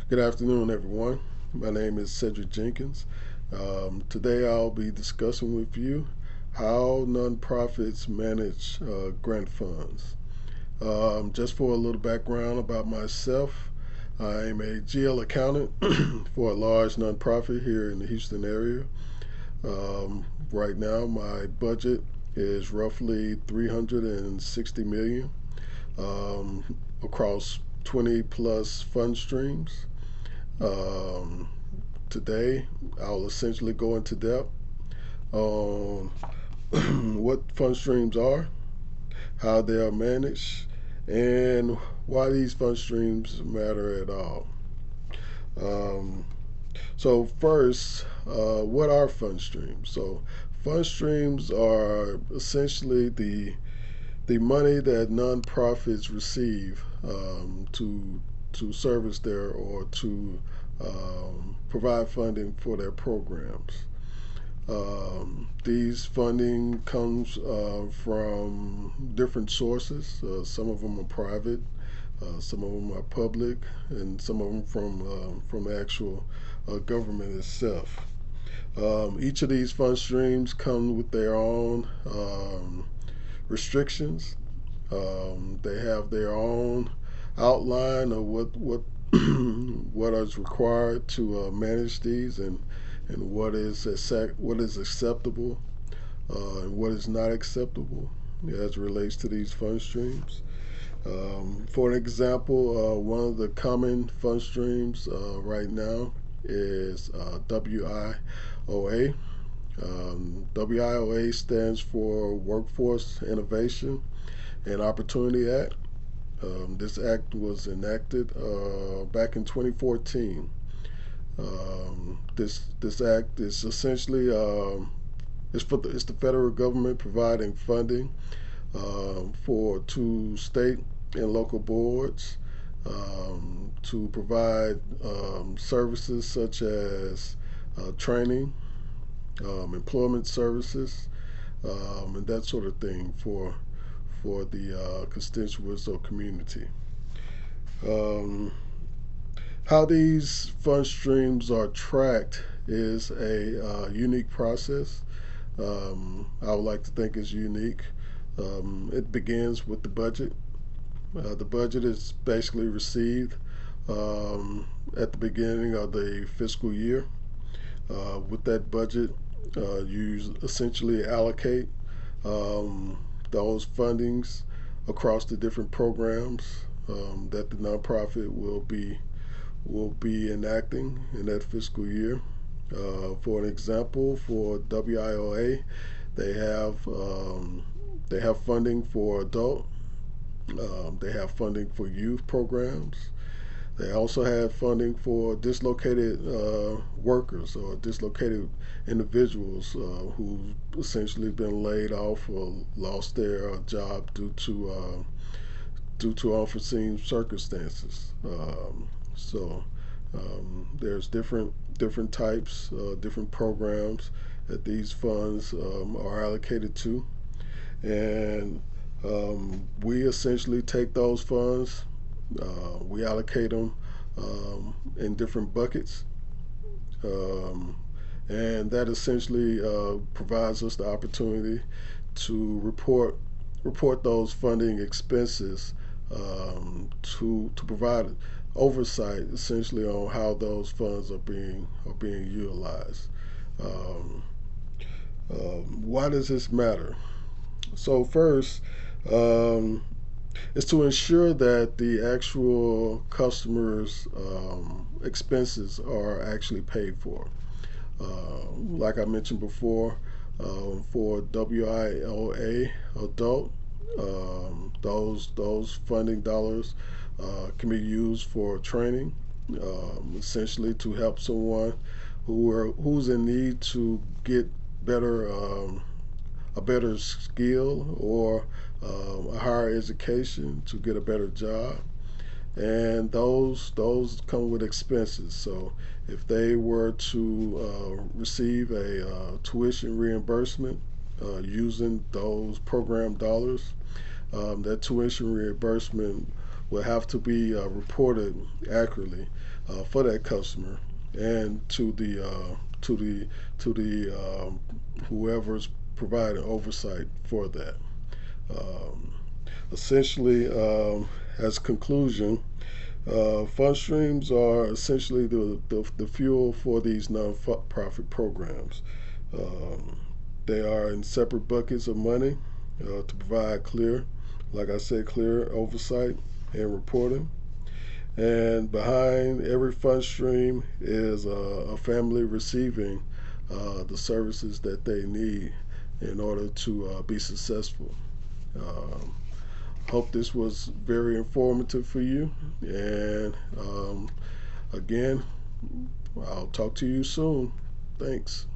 Good afternoon, everyone. My name is Cedric Jenkins. Today I'll be discussing with you how nonprofits manage grant funds. Just for a little background about myself, I'm a GL accountant for a large nonprofit here in the Houston area. Right now, my budget is roughly 360 million across 20 plus fund streams. Um, Today, I'll essentially go into depth on what fund streams are, how they are managed, and why these fund streams matter at all. Um, first, what are fund streams? Fund streams are essentially the money that nonprofits receive to service their or to provide funding for their programs. These funding comes from different sources. Some of them are private, some of them are public, and some of them from the actual government itself. Each of these fund streams come with their own restrictions. They have their own outline of what what is required to manage these and what is acceptable and what is not acceptable as it relates to these fund streams. For an example, one of the common fund streams right now is WIOA. WIOA stands for Workforce Innovation and Opportunity Act. This act was enacted back in 2014. This act is essentially it's the federal government providing funding for to state and local boards to provide services such as training, employment services, and that sort of thing for the constituents or community. Um, how these fund streams are tracked is a unique process. I would like to think is unique. It begins with the budget. The budget is basically received at the beginning of the fiscal year. With that budget, you essentially allocate um, those fundings across the different programs that the nonprofit will be enacting in that fiscal year. For an example, for WIOA, they have um, they have funding for adult. They have funding for youth programs. They also have funding for dislocated workers or dislocated individuals who've essentially been laid off or lost their job due to unforeseen circumstances. There's different types, different programs that these funds are allocated to, and we essentially take those funds, we allocate them in different buckets, um, and that essentially provides us the opportunity to report those funding expenses to provide oversight essentially on how those funds are being utilized. Um, why does this matter? So first, um, is to ensure that the actual customers' expenses are actually paid for. Like I mentioned before, for WIOA adult, those funding dollars can be used for training, essentially to help someone who's in need to get better a better skill or a higher education to get a better job, and those come with expenses. So if they were to receive a tuition reimbursement using those program dollars, that tuition reimbursement will have to be reported accurately for that customer and to the whoever's providing oversight for that. Um, Essentially, as conclusion, fund streams are essentially the fuel for these nonprofit programs. Um, they are in separate buckets of money to provide clear, like I said, clear oversight and reporting. And behind every fund stream is a family receiving the services that they need in order to be successful. Um, Hope this was very informative for you. And again, I'll talk to you soon. Thanks.